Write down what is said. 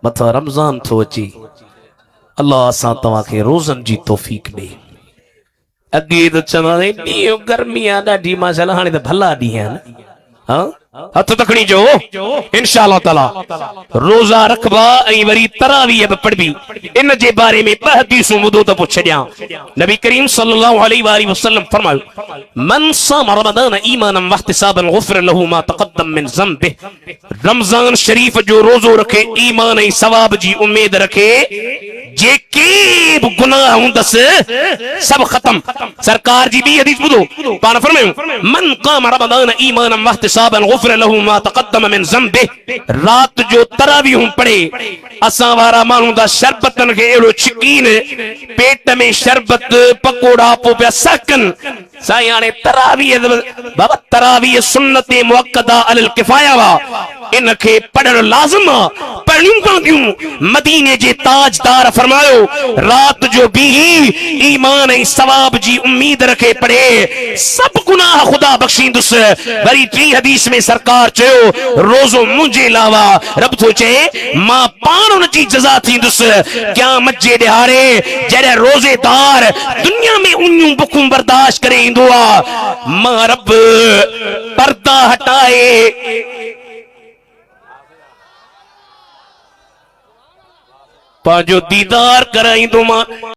मथा रमज़ान थो अचे। अल्लाह असां तव्हांखे रोज़नि जी तौफ़ीक़ ॾे। अॻे त चवंदा ॾींहुं गर्मी आहे ॾाढी, माशाअल्लाह हाणे त भला ॾींहं आहिनि। हाँ हथ तखणी जो इंशाअल्लाह ताला रोजा रखबा ऐं वरी तरावीह बि पढ़बी। इन जे बारे में ॿ हदीसूं ॿुधो त पोइ छॾियां। नबी करीम सल्लल्लाहु अलैहि वसल्लम फरमायो, मन साम रमज़ान ईमानन वहतिसाबन गुफ़िर लहू मा तक़द्दम मिन ज़ंबि। रमज़ान शरीफ जो रोजो रखे ईमान ऐं सवाब जी उम्मीद रखे, जेके भी गुनाह हूंदसि सब खत्म। सरकार जी ॿी हदीस ॿुधो, पाण फरमायूं, मन क़ाम रमज़ान ईमानन वहतिसाबन गुफ़िर लहू मा तक़द्दम मिन ज़ंबि। रात जो तरावीहूं पढ़े, असां वारा माण्हू दा शरबतन के एड़ो छिकीन, पेट में शरबत पकोड़ा पो पिया सकन। साईं हाणे तरावीह बाबा, तरावीह सुन्नत मुअक्कदा अलल किफ़ाया वा, इनके पढ़ण लाज़िम आ, पढ़णियूं पवंदियूं। मदीने जे ताजदार फरमायो, रात जो भी ईमान ऐं सवाब जी उम्मीद रखे पढ़े, सब गुनाह खुदा बख्शींदुसि। वरी टी हदीस में सरकार चयो, रोज़ो मुंहिंजे अलावा रब थो चए मां पाण उन जी जज़ा थींदुसि क़यामत जे ॾिहाड़े। जॾहिं रोज़ेदार दुनिया में उनियूं बुखूं बर्दाश्त करे ईंदो आ, मां रब पर्दा हटाए पंहिंजो दीदार कराईंदो मां।